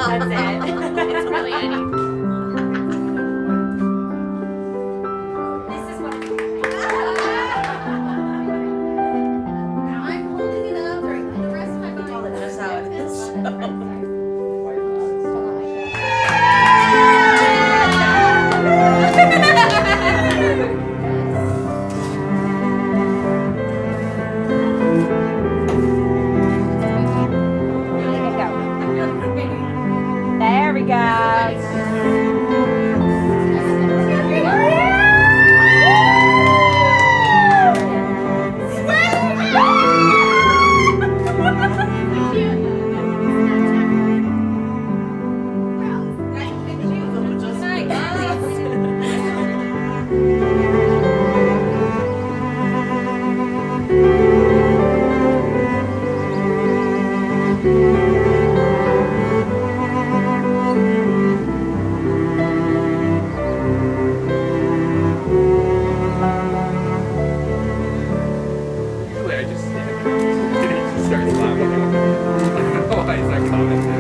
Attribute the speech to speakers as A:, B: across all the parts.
A: That's it. It's really any. This is what. I'm holding it up. The rest of my body.
B: Well, that's how it is.
A: There we go.
C: Usually I just stand there and he just starts laughing. I don't know why he's not commenting.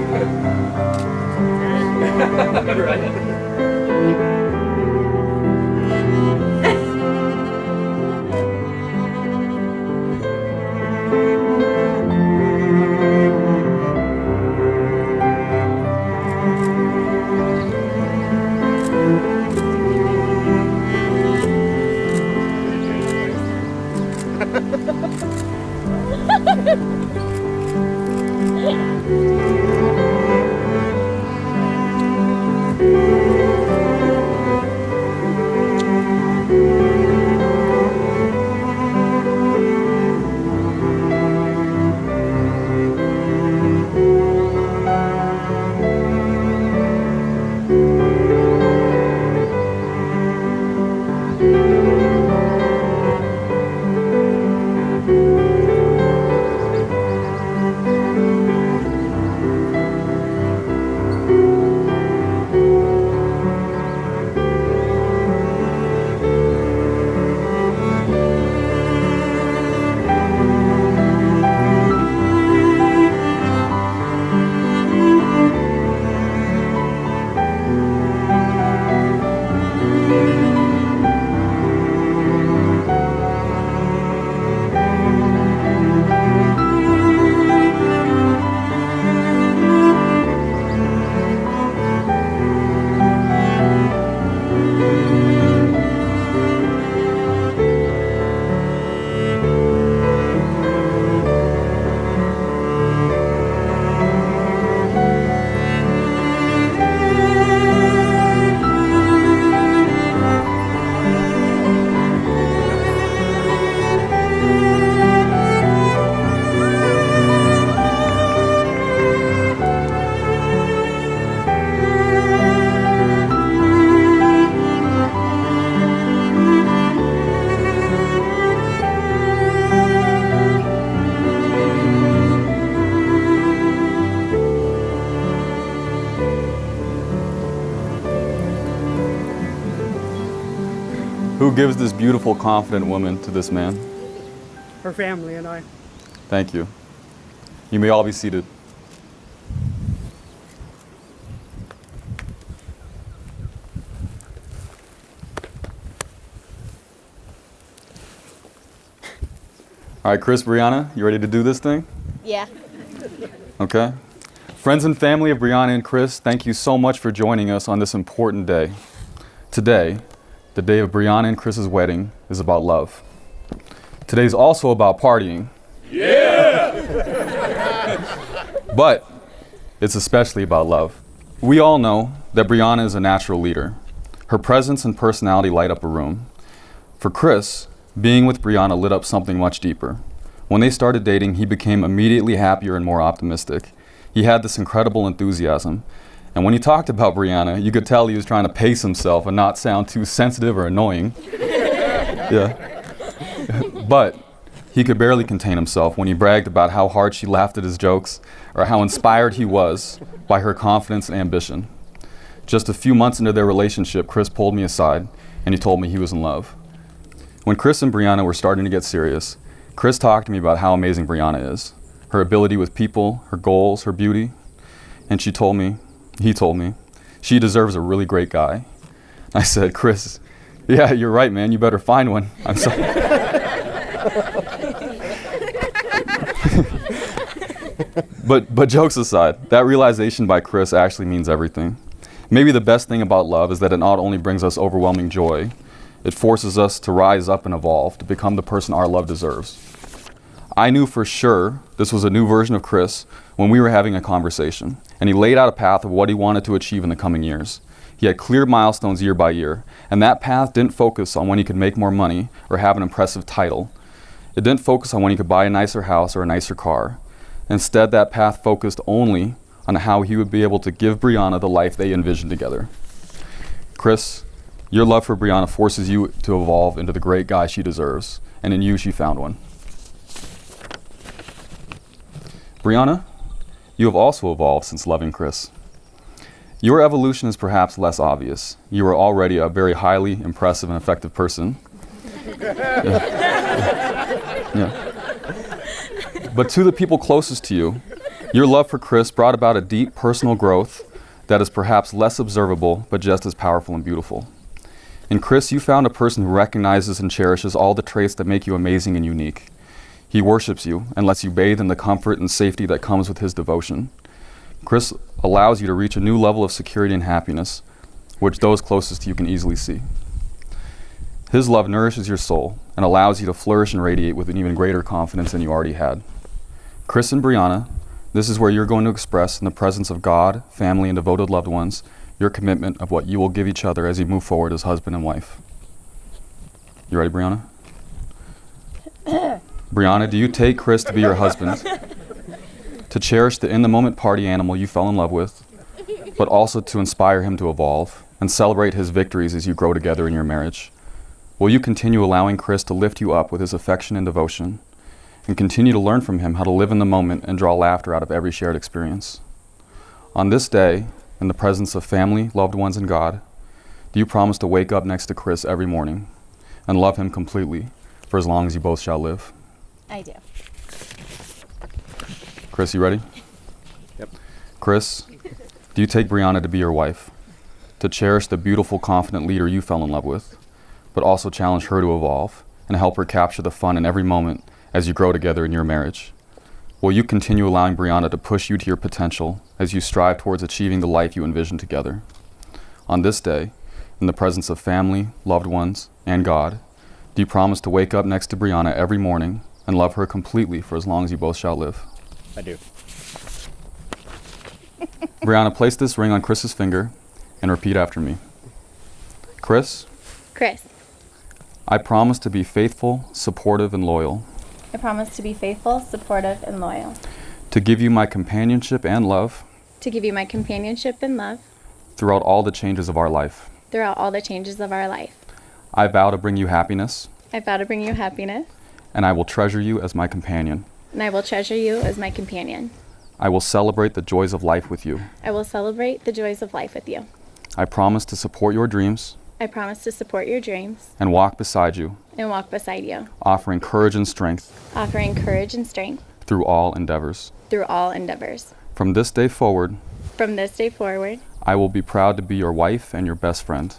C: Right.
D: Who gives this beautiful, confident woman to this man?
E: Her family and I.
D: Thank you. You may all be seated. All right, Chris, Bryanna, you ready to do this thing?
A: Yeah.
D: Okay. Friends and family of Bryanna and Chris, thank you so much for joining us on this important day. Today, the day of Bryanna and Chris's wedding, is about love. Today's also about partying. Yeah! But it's especially about love. We all know that Bryanna is a natural leader. Her presence and personality light up a room. For Chris, being with Bryanna lit up something much deeper. When they started dating, he became immediately happier and more optimistic. He had this incredible enthusiasm. And when he talked about Bryanna, you could tell he was trying to pace himself and not sound too sensitive or annoying. Yeah. But he could barely contain himself when he bragged about how hard she laughed at his jokes or how inspired he was by her confidence and ambition. Just a few months into their relationship, Chris pulled me aside and he told me he was in love. When Chris and Bryanna were starting to get serious, Chris talked to me about how amazing Bryanna is, her ability with people, her goals, her beauty. And he told me, she deserves a really great guy. I said, Chris, yeah, you're right, man. You better find one. I'm sorry. But jokes aside, that realization by Chris actually means everything. Maybe the best thing about love is that it not only brings us overwhelming joy, it forces us to rise up and evolve to become the person our love deserves. I knew for sure this was a new version of Chris when we were having a conversation, and he laid out a path of what he wanted to achieve in the coming years. He had clear milestones year by year, and that path didn't focus on when he could make more money or have an impressive title. It didn't focus on when he could buy a nicer house or a nicer car. Instead, that path focused only on how he would be able to give Bryanna the life they envisioned together. Chris, your love for Bryanna forces you to evolve into the great guy she deserves, and in you she found one. Bryanna, you have also evolved since loving Chris. Your evolution is perhaps less obvious. You are already a very highly impressive and effective person. Yeah. But to the people closest to you, your love for Chris brought about a deep personal growth that is perhaps less observable, but just as powerful and beautiful. In Chris, you found a person who recognizes and cherishes all the traits that make you amazing and unique. He worships you and lets you bathe in the comfort and safety that comes with his devotion. Chris allows you to reach a new level of security and happiness, which those closest to you can easily see. His love nourishes your soul and allows you to flourish and radiate with an even greater confidence than you already had. Chris and Bryanna, this is where you're going to express, in the presence of God, family, and devoted loved ones, your commitment of what you will give each other as you move forward as husband and wife. You ready, Bryanna? Bryanna, do you take Chris to be your husband, to cherish the in-the-moment party animal you fell in love with, but also to inspire him to evolve and celebrate his victories as you grow together in your marriage? Will you continue allowing Chris to lift you up with his affection and devotion, and continue to learn from him how to live in the moment and draw laughter out of every shared experience? On this day, in the presence of family, loved ones, and God, do you promise to wake up next to Chris every morning and love him completely for as long as you both shall live?
B: I do.
D: Chris, you ready?
C: Yep.
D: Chris, do you take Bryanna to be your wife, to cherish the beautiful, confident leader you fell in love with, but also challenge her to evolve and help her capture the fun in every moment as you grow together in your marriage? Will you continue allowing Bryanna to push you to your potential as you strive towards achieving the life you envision together? On this day, in the presence of family, loved ones, and God, do you promise to wake up next to Bryanna every morning and love her completely for as long as you both shall live?
C: I do.
D: Bryanna, place this ring on Chris's finger and repeat after me. Chris,
B: Chris,
D: I promise to be faithful, supportive, and loyal,
B: I promise to be faithful, supportive, and loyal,
D: to give you my companionship and love
B: to give you my companionship and love
D: throughout all the changes of our life.
B: throughout all the changes of our life.
D: I vow to bring you happiness,
B: I vow to bring you happiness,
D: and I will treasure you as my companion.
B: and I will treasure you as my companion.
D: I will celebrate the joys of life with you.
B: I will celebrate the joys of life with you.
D: I promise to support your dreams
B: I promise to support your dreams
D: and walk beside you,
B: and walk beside you,
D: offering courage and strength
B: offering courage and strength
D: through all endeavors.
B: through all endeavors.
D: From this day forward,
B: From this day forward,
D: I will be proud to be your wife and your best friend.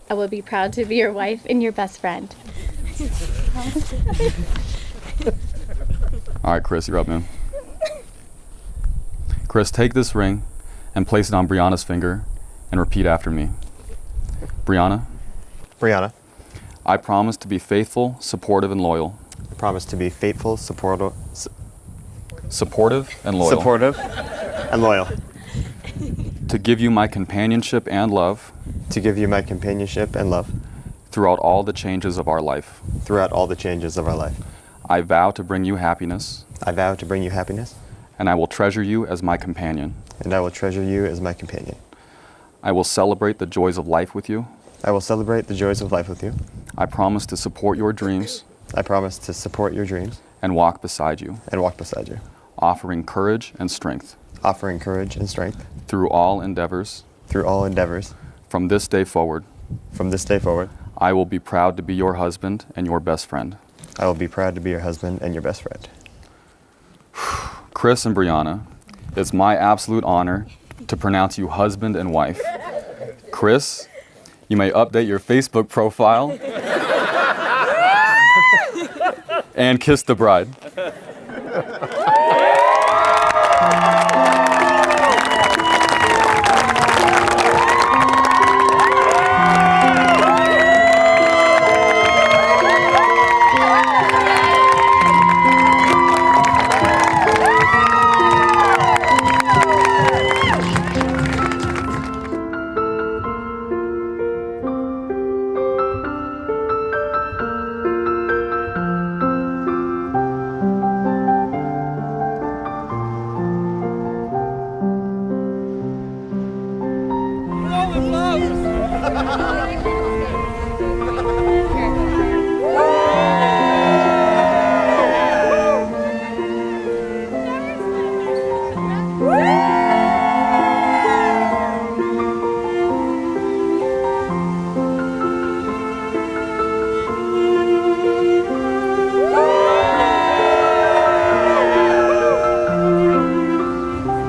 B: I will be proud to be your wife and your best friend.
D: All right, Chris, you're up, man. Chris, take this ring and place it on Bryanna's finger and repeat after me. Bryanna,
F: Bryanna,
D: I promise to be faithful, supportive, and loyal.
F: I promise to be faithful, supportive,
D: And loyal.
F: supportive, and loyal.
D: To give you my companionship and love
F: To give you my companionship and love
D: throughout all the changes of our life.
F: throughout all the changes of our life.
D: I vow to bring you happiness,
F: I vow to bring you happiness,
D: and I will treasure you as my companion.
F: and I will treasure you as my companion.
D: I will celebrate the joys of life with you.
F: I will celebrate the joys of life with you.
D: I promise to support your dreams
F: I promise to support your dreams
D: and walk beside you,
F: and walk beside you,
D: offering courage and strength
F: offering courage and strength
D: through all endeavors.
F: through all endeavors.
D: From this day forward,
F: From this day forward,
D: I will be proud to be your husband and your best friend.
F: I will be proud to be your husband and your best friend.
D: Chris and Bryanna, it's my absolute honor to pronounce you husband and wife. Chris, you may update your Facebook profile and kiss the bride.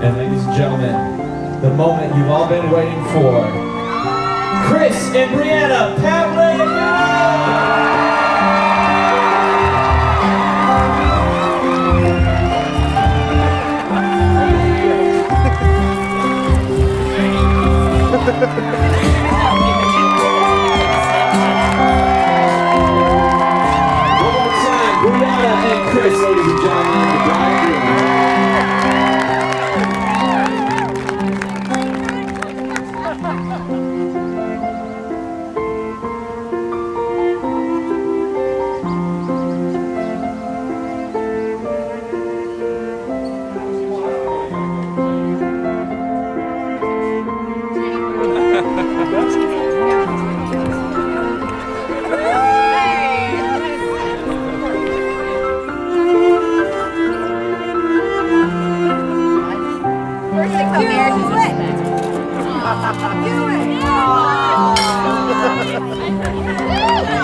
G: And ladies and gentlemen, the moment you've all been waiting for. Chris and Bryanna Pavlik! One more time, Bryanna and Chris, ladies and gentlemen, the bridegroom.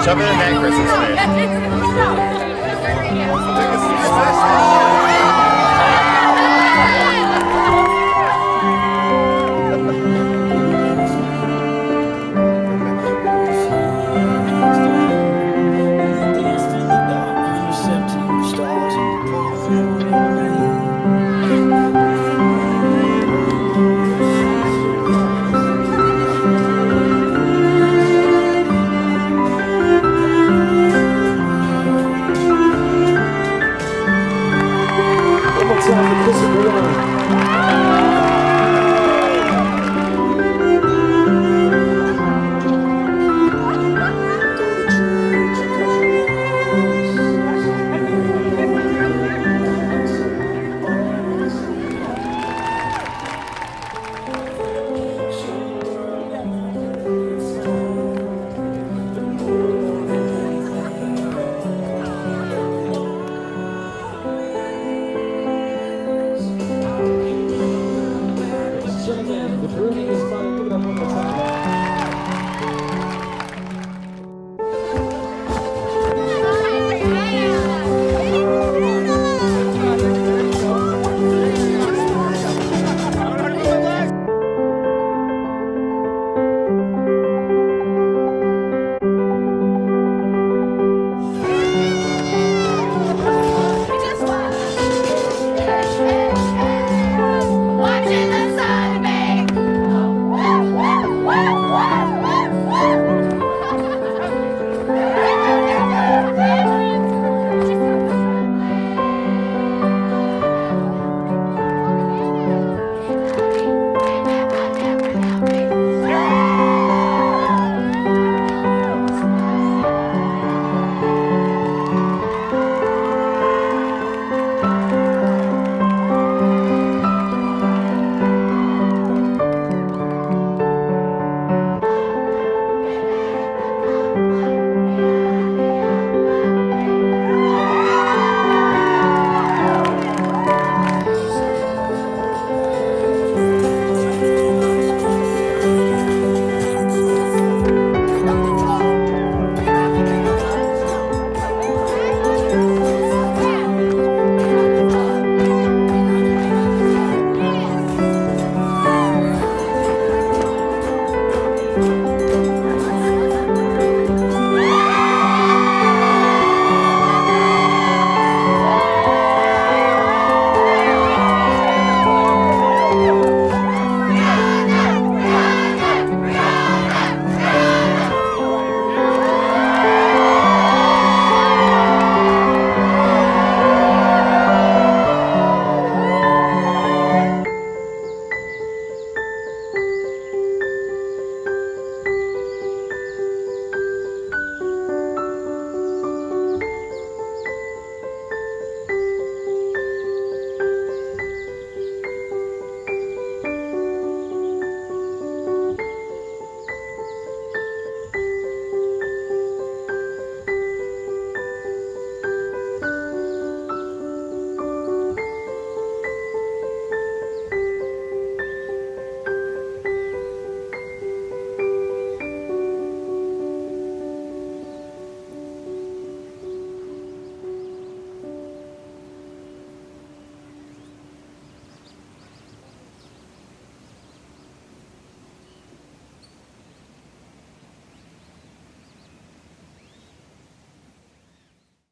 F: Shove it in that Chris's face.